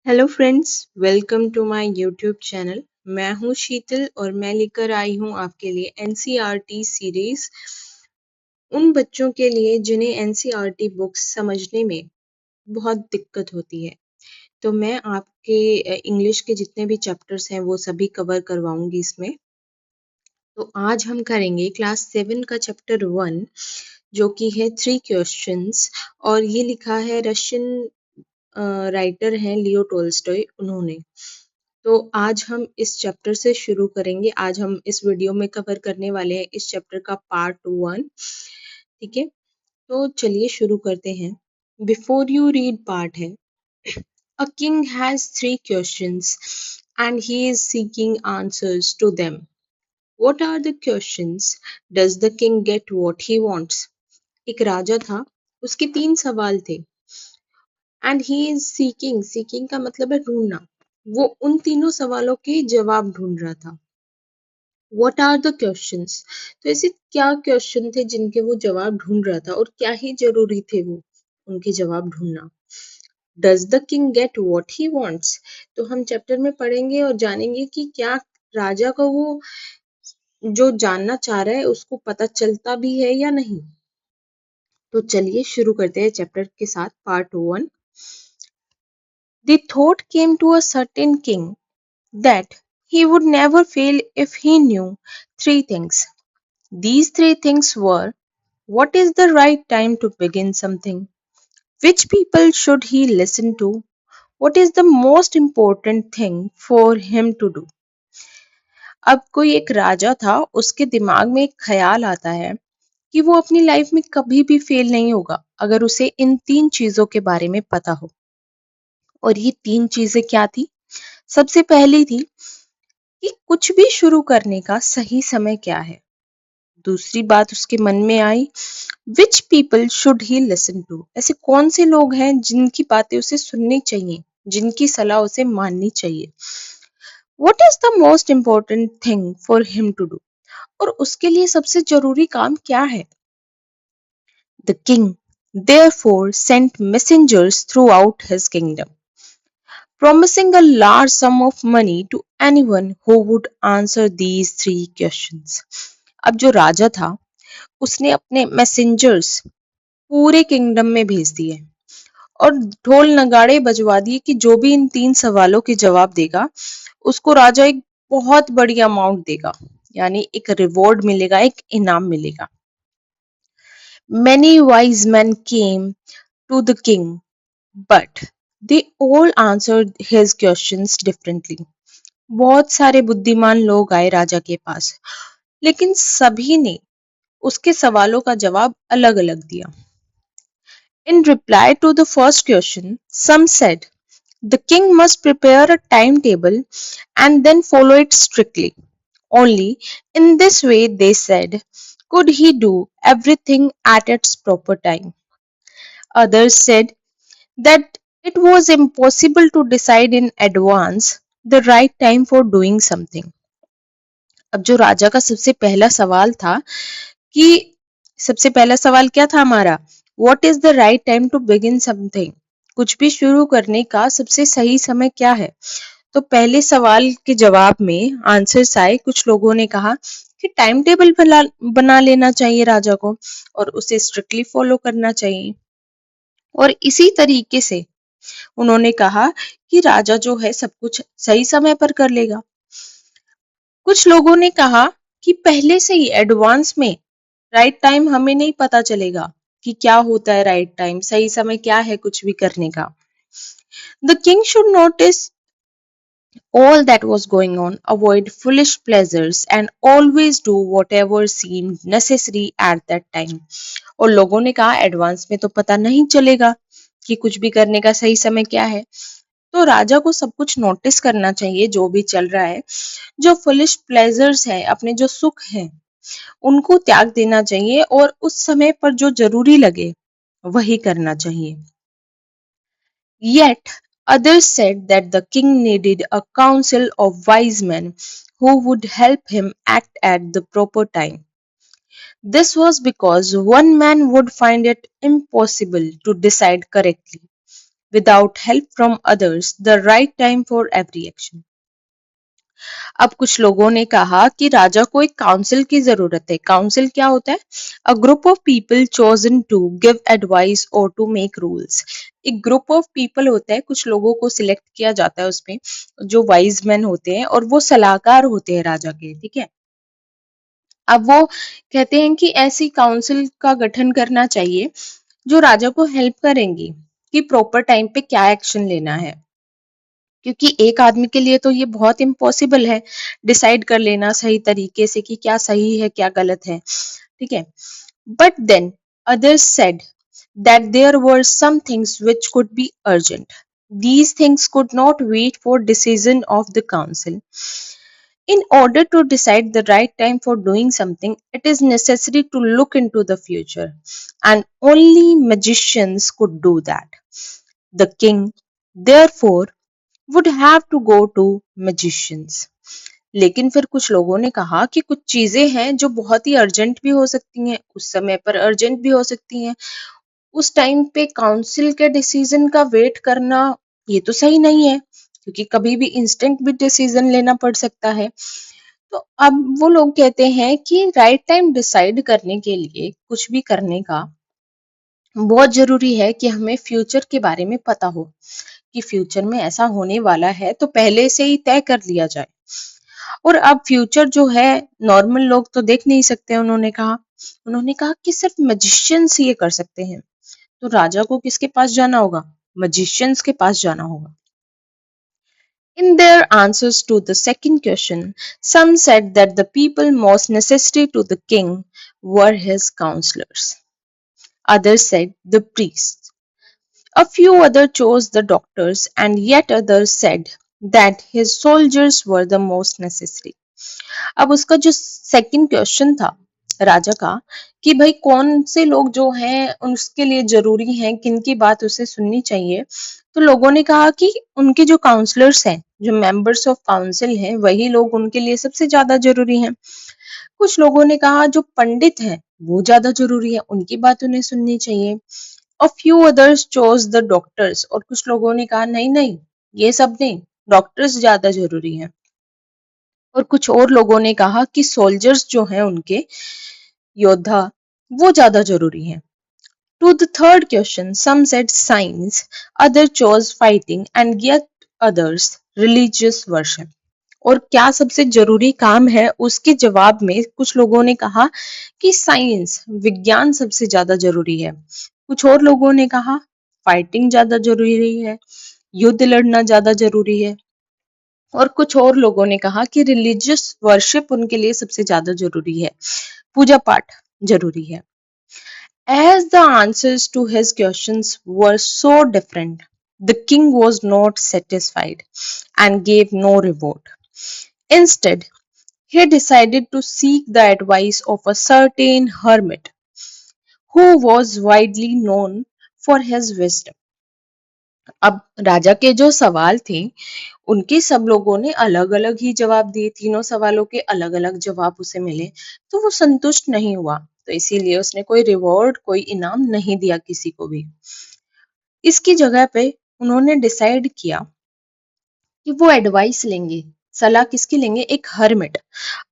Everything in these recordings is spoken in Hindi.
Hello friends, welcome to my YouTube channel. मैं हूं शीतल और मैं लेकर आई हूं आपके लिए एनसीईआरटी सीरीज उन बच्चों के लिए जिन्हें एनसीईआरटी बुक्स समझने में बहुत दिक्कत होती है। तो मैं आपके इंग्लिश के जितने भी चैप्टर्स हैं वो सभी कवर करवाऊंगी इसमें। तो आज हम करेंगे क्लास 7 का चैप्टर 1 जो कि है 3 क्वेश्चंस और ये लिखा है रशियन राइटर हैं लियो टोल्स्टॉय उन्होंने। तो आज हम इस चैप्टर से शुरू करेंगे। आज हम इस वीडियो में कवर करने वाले हैं इस चैप्टर का पार्ट 1। ठीक है, तो चलिए शुरू करते हैं। बिफोर यू रीड पार्ट है, A king has 3 questions and he is seeking answers to them. What are the questions? Does the king get what he wants? एक राजा था, उसके 3 सवाल थे एंड ही इज सीकिंग का मतलब है ढूंढना। वो उन तीनों सवालों के जवाब ढूंढ रहा था। What are the questions? तो ऐसे क्या क्वेश्चन थे जिनके वो जवाब ढूंढ रहा था और क्या ही जरूरी थे वो उनके जवाब ढूंढना। Does the king get what he wants? तो हम चैप्टर में पढ़ेंगे और जानेंगे कि क्या राजा को वो जो जानना चाह रहा है उसको पता चलता भी है या नहीं। तो चलिए शुरू करते हैं चैप्टर के साथ part 1। The thought came to a certain king that he would never fail if he knew 3 things. These 3 things were: what is the right time to begin something? Which people should he listen to? What is the most important thing for him to do? अब कोई एक राजा था, उसके दिमाग में एक ख्याल आता है कि वो अपनी लाइफ में कभी भी फेल नहीं होगा अगर उसे इन 3 चीजों के बारे में पता हो। और ये 3 चीजें क्या थी? सबसे पहली थी कि कुछ भी शुरू करने का सही समय क्या है। दूसरी बात उसके मन में आई, which people should he listen to? ऐसे कौन से लोग हैं जिनकी बातें उसे सुननी चाहिए, जिनकी सलाह उसे माननी चाहिए। What is the most important thing for him to do? और उसके लिए सबसे जरूरी काम क्या है। The king therefore sent messengers throughout his kingdom, promising a large sum of money to anyone who would answer these 3 questions. अब जो राजा था उसने अपने मैसेंजर्स पूरे किंगडम में भेज दिए और ढोल नगाड़े बजवा दिए कि जो भी इन 3 सवालों के जवाब देगा उसको राजा एक बहुत बड़ी अमाउंट देगा, यानी एक रिवॉर्ड मिलेगा, एक इनाम मिलेगा। Many wise men came to the king, but they all answered his questions differently. बहुत सारे बुद्धिमान लोग आए राजा के पास, लेकिन सभी ने उसके सवालों का जवाब अलग-अलग दिया। In reply to the first question, some said the king must prepare a timetable and then follow it strictly. Only in this way, they said, could he do everything at its proper time. Others said that it was impossible to decide in advance the right time for doing something. अब जो राजा का सबसे पहला सवाल था कि सबसे पहला सवाल क्या था हमारा, what is the right time to begin something? कुछ भी शुरू करने का सबसे सही समय क्या है। तो पहले सवाल के जवाब में आंसर्स आए, कुछ लोगों ने कहा कि टाइम टेबल बना लेना चाहिए राजा को और उसे स्ट्रिक्टली फॉलो करना चाहिए। और इसी तरीके से उन्होंने कहा कि राजा जो है सब कुछ सही समय पर कर लेगा। कुछ लोगों ने कहा कि पहले से ही एडवांस में राइट टाइम हमें नहीं पता चलेगा कि क्या होता है, राइट टाइम सही समय क्या है कुछ भी करने का। The king should notice all that was going on, avoid foolish pleasures, and always do whatever seemed necessary at that time. और लोगों ने कहा एडवांस में तो पता नहीं चलेगा कि कुछ भी करने का सही समय क्या है, तो राजा को सब कुछ नोटिस करना चाहिए जो भी चल रहा है। जो फुलिश प्लेजर्स है, अपने जो सुख हैं उनको त्याग देना चाहिए और उस समय पर जो जरूरी लगे वही करना चाहिए। Yet others said that the king needed a council of wise men who would help him act at the proper time. This was because one man would find it impossible to decide correctly. without help from others, the right time for every action. अब कुछ लोगों ने कहा कि राजा को एक काउंसिल की जरूरत है। काउंसिल क्या होता है? A group of people chosen to give advice और टू मेक रूल्स। एक ग्रुप ऑफ पीपल होता है, कुछ लोगों को सिलेक्ट किया जाता है उसमें, जो वाइज मैन होते हैं और वो सलाहकार होते हैं राजा के, ठीक है। अब वो कहते हैं कि ऐसी काउंसिल का गठन करना चाहिए जो राजा को हेल्प करेंगी कि प्रॉपर टाइम पे क्या एक्शन लेना है, क्योंकि एक आदमी के लिए तो ये बहुत इम्पॉसिबल है डिसाइड कर लेना सही तरीके से कि क्या सही है क्या गलत है, ठीक है। But then others said that there were some things which could be urgent. These things could not wait for decision of the council. In order to decide the right time for doing something, it is necessary to look into the future, and only magicians could do that. The king, therefore, would have to go to magicians. लेकिन फिर कुछ लोगों ने कहा कि कुछ चीजें हैं जो बहुत ही अर्जेंट भी हो सकती हैं, उस समय पर अर्जेंट भी हो सकती हैं। उस टाइम पे काउंसिल के डिसीजन का वेट करना ये तो सही नहीं है, क्योंकि कभी भी इंस्टेंट भी डिसीजन लेना पड़ सकता है। तो अब वो लोग कहते हैं कि राइट टाइम डिसाइड करने के लिए कुछ भी करने का बहुत जरूरी है कि हमें फ्यूचर के बारे में पता हो, कि फ्यूचर में ऐसा होने वाला है तो पहले से ही तय कर लिया जाए। और अब फ्यूचर जो है नॉर्मल लोग तो देख नहीं सकते, उन्होंने कहा कि सिर्फ मैजिशियंस ये कर सकते हैं। तो राजा को किसके पास जाना होगा? मैजिशियंस के पास जाना होगा। In their answers to the second question, some said that the people most necessary to the king were his counselors. Others said the priests. A few others chose the doctors, and yet others said that his soldiers were the most necessary. अब उसका जो सेकंड क्वेश्चन था राजा का कि भाई कौन से लोग जो हैं उसके लिए जरूरी हैं, किन की बात उसे सुननी चाहिए, तो लोगों ने कहा कि उनके जो काउंसलर्स हैं, जो मेंबर्स ऑफ काउंसिल हैं, वही लोग उनके लिए सबसे ज्यादा जरूरी हैं। कुछ लोगों ने कहा जो पंडित हैं वो ज्यादा जरूरी है, उनकी बात उन्हें सुननी चाहिए। A few others chose the doctors, और कुछ लोगों ने कहा नहीं नहीं, ये सब नहीं, डॉक्टर्स ज्यादा जरूरी हैं। और कुछ और लोगों ने कहा कि सोल्जर्स जो हैं उनके योद्धा वो ज्यादा जरूरी हैं। To the third question, some said science, others chose fighting, and yet others religious worship. और क्या सबसे जरूरी काम है उसके जवाब में कुछ लोगों ने कहा कि साइंस, विज्ञान सबसे ज्यादा जरूरी है। कुछ और लोगों ने कहा फाइटिंग ज्यादा जरूरी है, युद्ध लड़ना ज्यादा जरूरी है। और कुछ और लोगों ने कहा कि रिलीजियस वर्शिप उनके लिए सबसे ज्यादा जरूरी है, पूजा पाठ जरूरी है। As the answers to his questions were so different, the king was not satisfied and gave no reward. Instead, he decided to seek the advice of a certain hermit who was widely known for his wisdom. अब राजा के जो सवाल थे उनके सब लोगों ने अलग अलग ही जवाब दिए, तीनों सवालों के अलग अलग जवाब उसे मिले, तो वो संतुष्ट नहीं हुआ, तो इसीलिए उसने कोई रिवॉर्ड, कोई इनाम नहीं दिया किसी को भी। इसकी जगह पे उन्होंने डिसाइड किया कि वो एडवाइस लेंगे, सलाह किसकी लेंगे? एक hermit,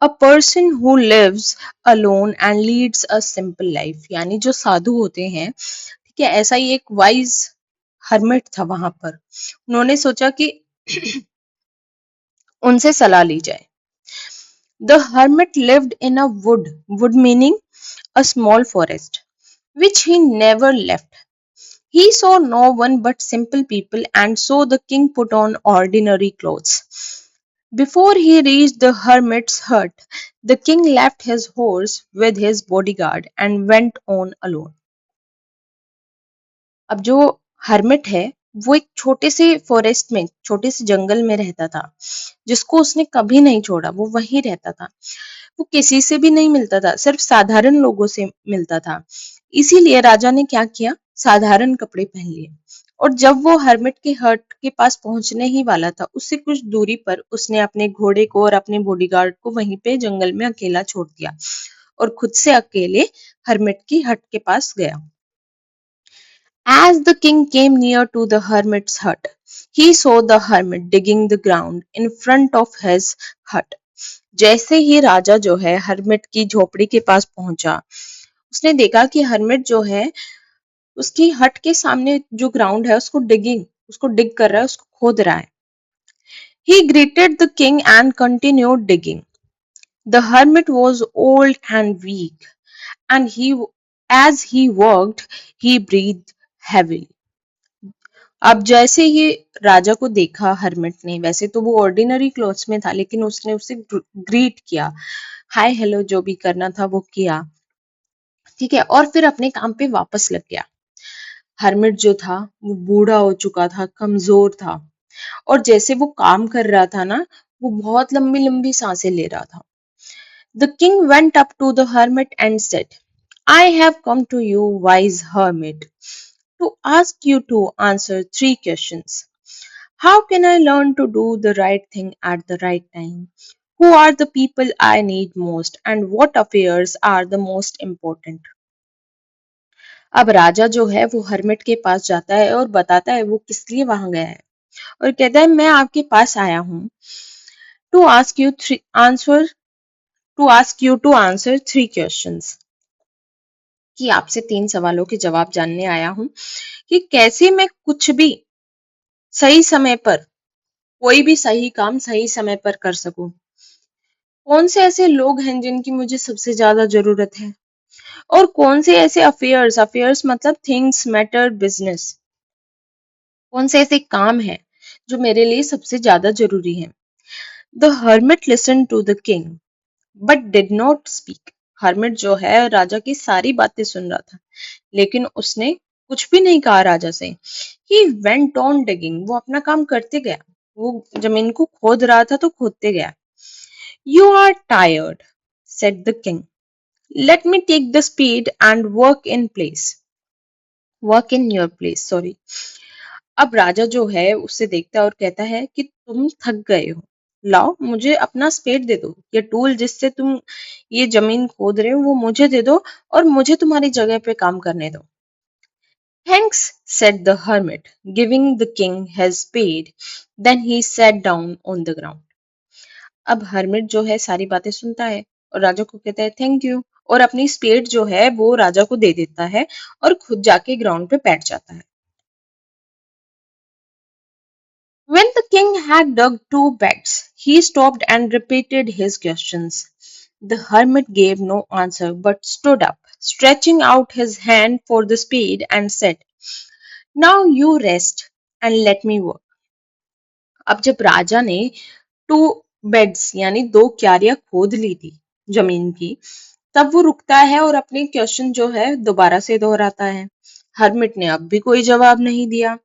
a person who lives alone and leads a simple life, यानी जो साधु होते हैं, ठीक है, ऐसा ही एक वाइज हर्मिट था वहां पर। उन्होंने सोचा कि उनसे सलाह ली जाए। The hermit lived in a wood meaning a small forest, which he never left. He saw no one but simple people, and so the king put on ordinary clothes. Before he reached the hermit's hut, the king left his horse with his bodyguard and went on alone. अब जो हर्मिट है वो एक छोटे से फॉरेस्ट में, छोटे से जंगल में रहता था, जिसको उसने कभी नहीं छोड़ा, वो वहीं रहता था। वो किसी से भी नहीं मिलता था, सिर्फ साधारण लोगों से मिलता था। इसीलिए राजा ने क्या किया, साधारण कपड़े पहन लिए। और जब वो हर्मिट के हट के पास पहुंचने ही वाला था, उससे कुछ दूरी पर उसने अपने घोड़े को और अपने बॉडीगार्ड को वहीं पे जंगल में अकेला छोड़ दिया और खुद से अकेले हर्मिट की हट के पास गया। As the king came near to the hermit's hut, he saw the hermit digging the ground in front of his hut. जैसे ही राजा जो है हर्मिट की झोपड़ी के पास पहुंचा, उसने देखा कि हर्मिट जो है उसकी हट के सामने जो ग्राउंड है उसको डिग कर रहा है, उसको खोद रहा है. He greeted the king and continued digging. The hermit was old and weak, and as he worked, he breathed heavily. अब जैसे ही राजा को देखा हर्मिट ने, वैसे तो वो ऑर्डिनरी क्लोथ्स में था, लेकिन उसने उसे ग्रीट किया, हाय हेलो जो भी करना था वो किया, ठीक है, और फिर अपने काम पे वापस लग गया. हर्मिट जो था वो बूढ़ा हो चुका था, कमजोर था, और जैसे वो काम कर रहा था ना, वो बहुत लंबी लंबी सांसें ले रहा था. The king went up to the hermit and said, I have come to you, wise hermit, to ask you to answer three questions. How can I learn to do the right thing at the right time? Who are the people I need most? And what affairs are the most important? अब राजा जो है वो हर्मिट के पास जाता है और बताता है वो किस लिए वहां गया है, और कहता है मैं आपके पास आया हूँ to ask you three answer to ask you to answer three questions, कि आपसे 3 सवालों के जवाब जानने आया हूँ कि कैसे मैं कुछ भी सही समय पर, कोई भी सही काम सही समय पर कर सकूं. कौन से ऐसे लोग हैं जिनकी मुझे सबसे ज्यादा जरूरत है, और कौन से ऐसे अफेयर्स मतलब थिंग्स मैटर बिजनेस, कौन से ऐसे काम हैं जो मेरे लिए सबसे ज्यादा जरूरी हैं. The hermit listen to the king but did not speak. Hermit जो है राजा की सारी बातें सुन रहा था, लेकिन उसने कुछ भी नहीं कहा राजा से. He went on digging. वो अपना काम करते गया, वो जमीन को खोद रहा था तो खोदते गया. You are tired, said the king. Let me take the speed and work in your place, sorry. अब राजा जो है उससे देखता है और कहता है कि तुम थक गए हो, लाओ मुझे अपना स्पेड दे दो, ये टूल जिससे तुम ये जमीन खोद रहे हो वो मुझे दे दो, और मुझे तुम्हारी जगह पे काम करने दो. Thanks, said the hermit, giving the king his spade. Then he sat down on the ground. अब हर्मिट जो है सारी बातें सुनता है और राजा को कहता है थैंक यू, और अपनी स्पेड जो है वो राजा को दे देता है और खुद जाके ग्राउंड पे बैठ जाता है. When the king had dug 2 beds, he stopped and repeated his questions. The hermit gave no answer but stood up, stretching out his hand for the spade, and said, Now you rest and let me work. अब जब राजा ने 2 बेड्स यानी 2 क्यारियां खोद ली थी जमीन की, तब वो रुकता है और अपने क्वेश्चन जो है दोबारा से दोहराता है. हर्मिट ने अब भी कोई जवाब नहीं दिया.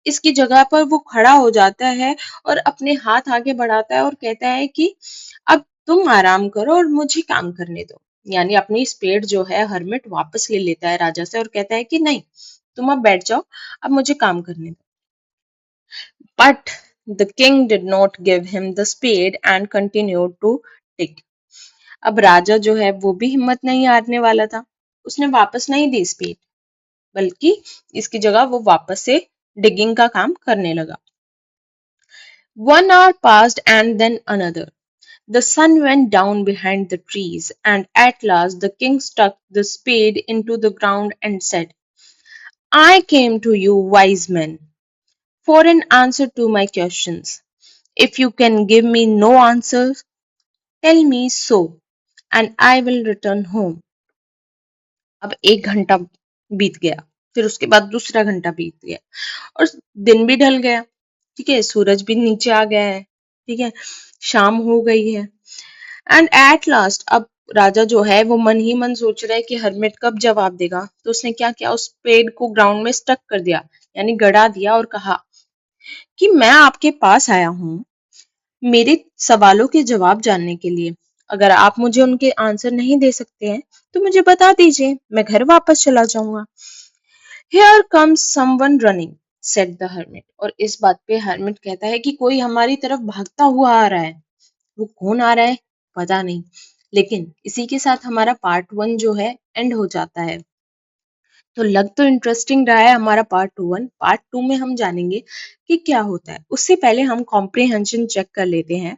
इसकी जगह पर वो खड़ा हो जाता है और अपने हाथ आगे बढ़ाता है और कहता है कि अब तुम आराम करो और मुझे काम करने दो. यानी अपनी स्पेड जो है हर्मिट वापस ले लेता है राजा से और कहता है कि नहीं, तुम अब बैठ जाओ, अब मुझे काम करने दो. But the king did not give him the spade and continued to dig. अब राजा जो है वो भी हिम्मत नहीं हारने वाला था. उसने वापस नहीं दी स्पेड, बल्कि इसकी जगह वो वापस से डिगिंग का काम करने लगा. 1 hour passed and then another. The sun went down behind the trees, and at last the king stuck the spade into the ground and said, I came to you, wise men, for an answer to my questions. If you can give me no answer, tell me so, and I will return home. अब 1 घंटा बीत गया, फिर उसके बाद दूसरा घंटा बीत गया, और दिन भी ढल गया, ठीक है, सूरज भी नीचे आ गया है, ठीक है, शाम हो गई है. एंड एट लास्ट अब राजा जो है वो मन ही मन सोच रहा है कि हरमिट कब जवाब देगा. तो उसने क्या किया, उस पेड़ को ग्राउंड में स्टक कर दिया, यानी गड़ा दिया, और कहा कि मैं आपके पास आया हूँ मेरे सवालों के जवाब जानने के लिए. अगर आप मुझे उनके आंसर नहीं दे सकते हैं तो मुझे बता दीजिए, मैं घर वापस चला जाऊंगा. Here comes someone running, said the hermit. और इस बात पे हर्मिट कहता है कि कोई हमारी तरफ भागता हुआ आ रहा है. वो कौन आ रहा है पता नहीं, लेकिन इसी के साथ हमारा पार्ट 1 जो है एंड हो जाता है. तो लग तो इंटरेस्टिंग रहा है हमारा पार्ट 1। पार्ट 2 में हम जानेंगे कि क्या होता है। उससे पहले हम कॉम्प्रिहेंशन चेक कर लेते हैं।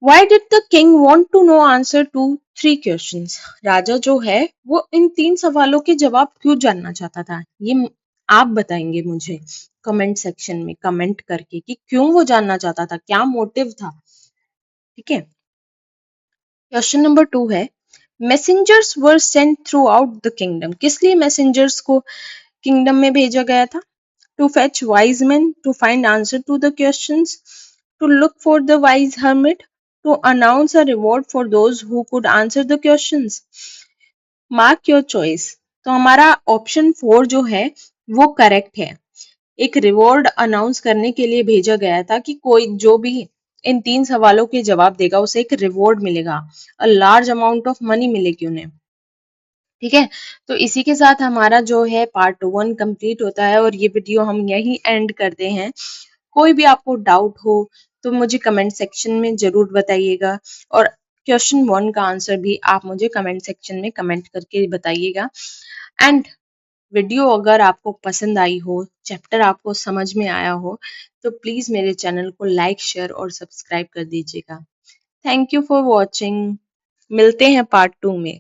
Why did the king want to know answer to 3 questions? राजा जो है वो इन 3 सवालों के जवाब क्यों जानना चाहता था? ये आप बताएंगे मुझे कमेंट सेक्शन में कमेंट करके कि क्यों वो जानना चाहता था, क्या मोटिव था। ठीक है। क्वेश्चन नंबर 2 है, messengers were sent through out the kingdom. किस लिए मैसेंजर्स को किंगडम में भेजा गया था? To fetch wise men, to find answer to the questions, to look for the wise hermit, to announce a reward for those who could answer the questions. Mark your choice. तो हमारा ऑप्शन 4 जो है वो करेक्ट है। एक रिवॉर्ड अनाउंस करने के लिए भेजा गया था कि कोई जो भी इन 3 सवालों के जवाब देगा उसे एक रिवॉर्ड मिलेगा, a large amount of money मिलेगी उन्हें। ठीक है, तो इसी के साथ हमारा जो है पार्ट 1 कंप्लीट होता है और ये वीडियो हम यही एंड करते हैं। कोई भी आपको डाउट हो तो मुझे कमेंट सेक्शन में जरूर बताइएगा और क्वेश्चन 1 का आंसर भी आप मुझे कमेंट सेक्शन में कमेंट करके बताइएगा। एंड वीडियो अगर आपको पसंद आई हो, चैप्टर आपको समझ में आया हो, तो प्लीज मेरे चैनल को लाइक, शेयर और सब्सक्राइब कर दीजिएगा। Thank you for watching. मिलते हैं पार्ट 2 में।